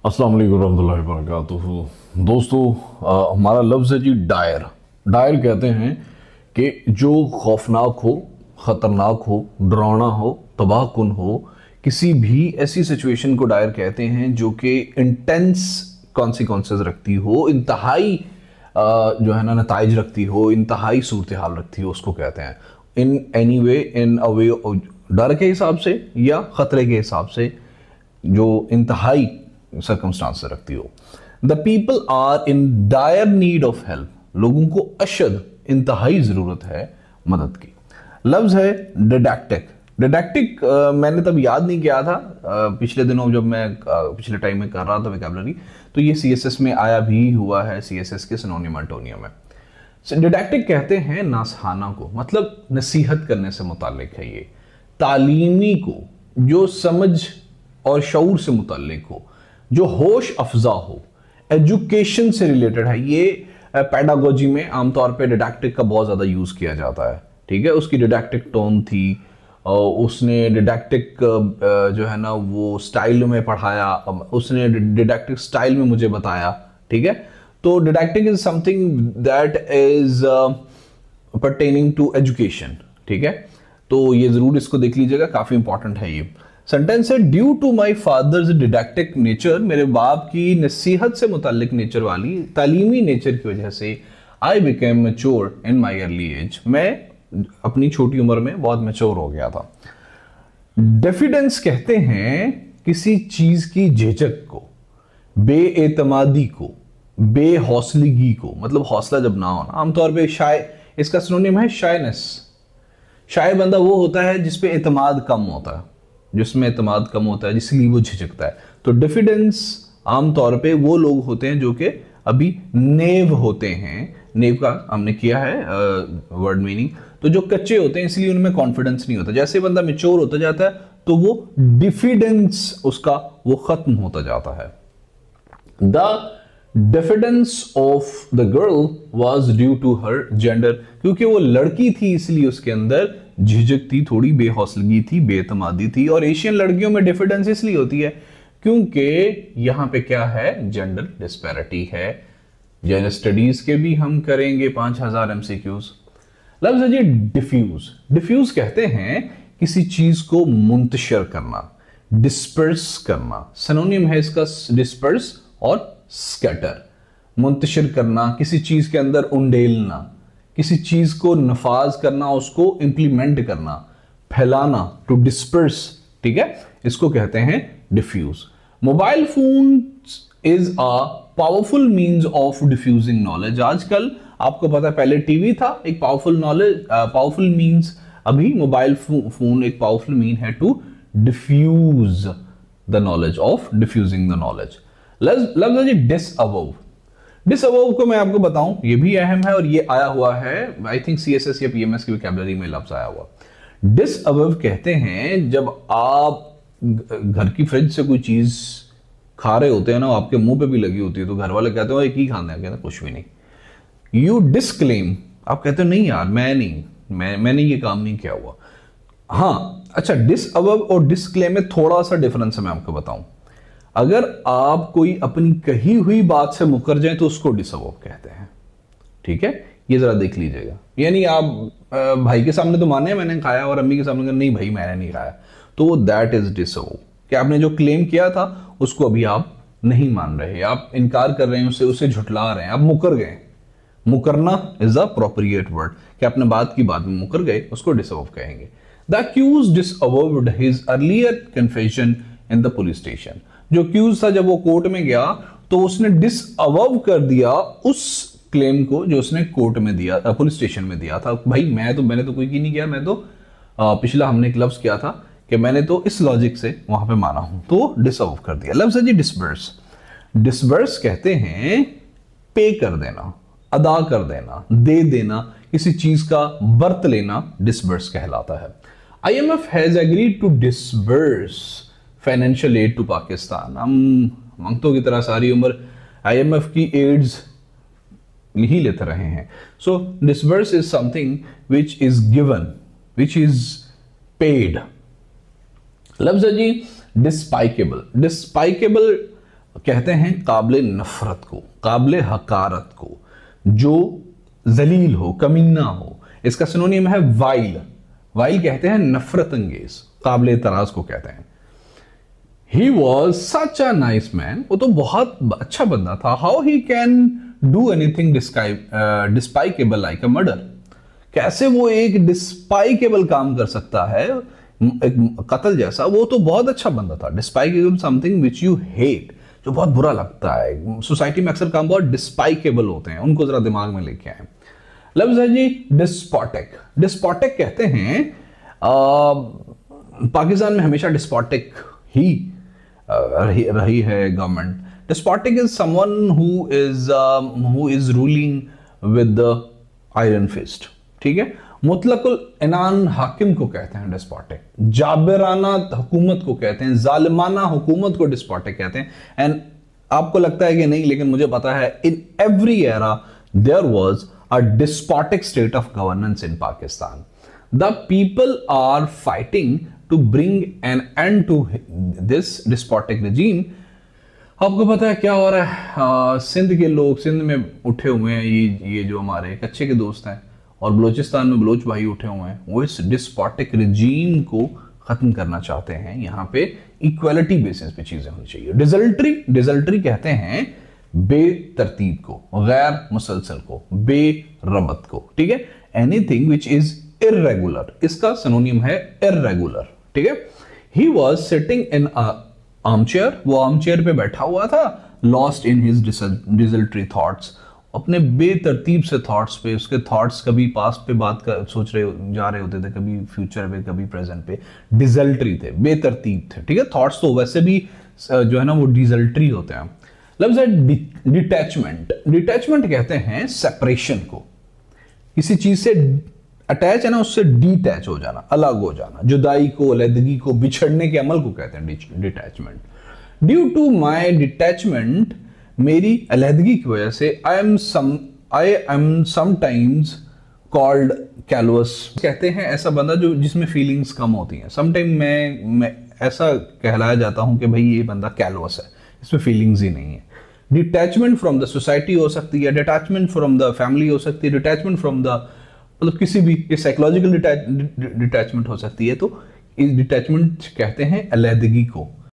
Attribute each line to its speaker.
Speaker 1: अस्सलाम वालेकुम रहमतुल्लाहि व बरकातुहू। दोस्तों, हमारा लफ्ज़ है जी डायर। डायर कहते हैं कि जो खौफनाक हो, ख़तरनाक हो, डरावना हो, तबाहकुन हो, किसी भी ऐसी सिचुएशन को डायर कहते हैं जो कि इंटेंस कॉन्सिक्वेंसेस रखती हो, इंतहाई जो है ना नताइज रखती हो, इंतहाई सूरत हाल रखती हो, उसको कहते हैं इन एनी वे, इन अ वे, डर के हिसाब से या ख़तरे के हिसाब से, जो इंतहाई सर्कमस्टांस से रखती हो। The people are in dire need of help, लोगों को अशद इंतहाई ज़रूरत है मदद की। लफ्ज़ है डिडैक्टिक। डिडैक्टिक मैंने तब याद नहीं किया था, पिछले दिनों जब मैं पिछले टाइम में कर रहा था वोकैबुलरी, तो ये CSS में आया भी हुआ है, CSS के सिनोनिम एंटोनियम में। डिडैक्टिक कहते हैं नासहाना को, मतलब नसीहत करने से मुताल्लिक है ये। तालीमी को, जो समझ और शऊर से मुताल्लिक हो, जो होश अफजा हो, एजुकेशन से रिलेटेड है। ये पेडागोजी में आमतौर पे डिडैक्टिक का बहुत ज़्यादा यूज़ किया जाता है। ठीक है, उसकी डिडैक्टिक टोन थी, उसने डिडैक्टिक जो है ना वो स्टाइल में पढ़ाया, उसने डिडैक्टिक स्टाइल में मुझे बताया। ठीक है, तो didactic is something that is pertaining to education. ठीक है, तो ये ज़रूर इसको देख लीजिएगा, काफ़ी इंपॉर्टेंट है ये। सेंटेंस है due to my father's didactic nature, मेरे बाप की नसीहत से मुताल्लिक नेचर वाली तालीमी नेचर की वजह से I became mature in my early age, मैं अपनी छोटी उम्र में बहुत मैच्योर हो गया था। डिफिडेंस कहते हैं किसी चीज की झिझक को, बेएतमादी को, बेहौसलगी को, मतलब हौसला जब ना होना। आमतौर पे शाय, इसका सिनोनिम है शायनेस। शाय बंदा वो होता है जिसपे एतमाद कम होता है, जिसमें एतमाद कम होता है, जिसलिए वो झिझकता है। तो डिफिडेंस आमतौर पे वो लोग होते हैं जो कि अभी नेव होते हैं। नेव का हमने किया है वर्ड मीनिंग, तो जो कच्चे होते हैं इसलिए उनमें कॉन्फिडेंस नहीं होता। जैसे बंदा मेच्योर होता जाता है तो वो डिफिडेंस उसका वो खत्म होता जाता है। The diffidence of the girl was due to her gender, क्योंकि वो लड़की थी इसलिए उसके अंदर झिझक थी, थोड़ी बेहौसलगी थी, बेतमादी थी। और एशियन लड़कियों में डिफिडेंस इसलिए होती है क्योंकि यहां पे क्या है, जेंडर डिस्पैरिटी है। जेंडर स्टडीज के भी हम करेंगे 5000 MCQs। लफ्ज है जी डिफ्यूज। डिफ्यूज कहते हैं किसी चीज को मुंतशिर करना, डिस्पर्स करना। सिनोनिम है इसका डिस्पर्स और स्कैटर। मुंतशिर करना, किसी चीज के अंदर उंडेलना, किसी चीज को नफाज करना, उसको इंप्लीमेंट करना, फैलाना, टू डिस्पर्स। ठीक है, इसको कहते हैं diffuse. Mobile phone is a powerful means of diffusing knowledge. आजकल आपको पता है, पहले टीवी था एक पावरफुल नॉलेज, पावरफुल मीन्स, अभी मोबाइल फोन एक पावरफुल मीन है to diffuse the knowledge, of diffusing the knowledge. लफ्ज है जी डिसअवॉव। डिसअवॉव को मैं आपको बताऊं, ये भी अहम है और ये आया हुआ है आई थिंक CSS या PMS की वोकैबुलरी में लफ्ज आया हुआ। डिसअवॉव कहते हैं जब आप घर की फ्रिज से कोई चीज खा रहे होते हैं ना, आपके मुंह पे भी लगी होती है, तो घर वाले कहते हो ये की खाना है, कहते हैं कुछ भी नहीं। यू डिस्क्लेम, आप कहते हो नहीं यार मैं नहीं, मैंने ये काम नहीं किया हुआ। हाँ अच्छा, डिसअवॉव और डिस्क्लेम में थोड़ा सा डिफरेंस है, मैं आपको बताऊं। अगर आप कोई अपनी कही हुई बात से मुकर जाए तो उसको डिसअवॉव कहते हैं। ठीक है, ये जरा देख लीजिएगा। यानी आप भाई के सामने तो माने मैंने खाया और अम्मी के सामने नहीं भाई मैंने नहीं खाया, तो दैट इज डिसअवॉव। कि आपने जो क्लेम किया था उसको अभी आप नहीं मान रहे, आप इनकार कर रहे हैं, उसे झुठला रहे हैं, आप मुकर गए। मुकरना इज अ प्रोप्रिएट वर्ड, कि आपने बात की बात में मुकर गए, उसको डिसअवॉव कहेंगे। The accused disavowed his earlier confession in the police station. जो अक्यूज था जब वो कोर्ट में गया तो उसने डिसअवॉव कर दिया उस क्लेम को जो उसने कोर्ट में दिया, पुलिस स्टेशन में दिया था। भाई मैंने तो कोई की नहीं किया, मैं तो पिछला हमने एक लफ्ज किया था कि मैंने तो इस लॉजिक से वहां पे माना हूं, तो डिसअवॉव कर दिया। लफ्ज है जी डिसबर्स। डिसबर्स कहते हैं पे कर देना, अदा कर देना, दे देना, किसी चीज का बर्त लेना डिसबर्स कहलाता है। IMF has agreed to disburse financial aid to Pakistan. हम मंगतों की तरह सारी उम्र IMF की एड्स ही लेते रहे हैं। So disburse is something which is given, which is paid. लफ्ज है जी डिस्पाइकेबल। डिस्पाइकेबल कहते हैं काबिले नफरत को, काबिले हकारत को, जो जलील हो, कमीना हो। इसका सिनोनियम है वाइल। वाइल कहते हैं नफरत अंगेज, काबिले तराज को कहते हैं। He was such a nice man, वो तो बहुत अच्छा बंदा था। How he can do anything despicable like a murder, कैसे वो एक डिस्पाइकेबल काम कर सकता है, एक कत्ल जैसा। वो तो बहुत अच्छा बंदा था। डिस्पाइकेबल समथिंग विच यू हेट, जो बहुत बुरा लगता है। सोसाइटी में अक्सर काम बहुत डिस्पाइकेबल होते हैं, उनको जरा दिमाग में लेके आए। लफ्ज है जी डिस्पोटिक। डिस्पोटिक कहते हैं पाकिस्तान में हमेशा डिस्पोटिक ही रही है government. Despotic is someone who is ruling with the iron fist, ठीक है। मुतलकुल इनान हाकिम को कहते हैं डिस्पोटिक। जाबिराना हुकूमत को कहते हैं, जालिमाना हुकूमत को डिस्पोटिक कहते हैं। एंड आपको लगता है कि नहीं, लेकिन मुझे पता है in every era there was a despotic state of governance in Pakistan. The people are fighting to bring an end to this despotic regime. आपको पता है क्या हो रहा है? सिंध के लोग सिंध में उठे हुए हैं, ये जो हमारे कच्चे के दोस्त हैं, और बलोचिस्तान में बलोच भाई उठे हुए हैं। वो इस डिस्पोटिक रिजीम को खत्म करना चाहते हैं। यहाँ पे इक्वालिटी बेसिस पे चीजें होनी चाहिए। डिजल्ट्री कहते हैं बेतरतीब को, गैर मुसलसल को, बेरबत को, ठीक है। एनीथिंग विच इज इर्रेगुलर, इसका सिनोनियम है इर्रेगुलर, ठीक है। He was sitting in armchair, वो आर्मचेयर पे बैठा हुआ था, लॉस्ट इन हिज डिजल्ट्री थॉट्स, अपने बेतरतीब से थॉट्स पे। उसके थॉट्स कभी पास्ट पे बात कर सोच रहे जा रहे होते थे, कभी फ्यूचर पे, कभी प्रेजेंट पे। डिजल्ट्री थे, बेतरतीब थे, ठीक है। थॉट्स तो वैसे भी जो है ना वो डिजल्ट्री होते हैं। लफ्ज है डिटैचमेंट। डिटैचमेंट कहते हैं सेपरेशन को, किसी चीज से अटैच है ना, उससे डिटैच हो जाना, अलग हो जाना। जुदाई को, अलहदगी को, बिछड़ने के अमल को कहते हैं detachment. Due to my detachment, मेरी अलहदगी की वजह से, I am sometimes called callous. कहते हैं ऐसा बंदा जो जिसमें फीलिंग्स कम होती हैं। समटाइम मैं ऐसा कहलाया जाता हूं कि भाई ये बंदा कैलवस है, इसमें फीलिंग्स ही नहीं है। डिटैचमेंट फ्रॉम द सोसाइटी हो सकती है, डिटैचमेंट फ्रॉम द फैमिली हो सकती है, डिटैचमेंट फ्रॉम द मतलब किसी भी साइकोलॉजिकल डिटैचमेंट हो सकती है। तो इस डिटैचमेंट कहते हैं अलहदगी को।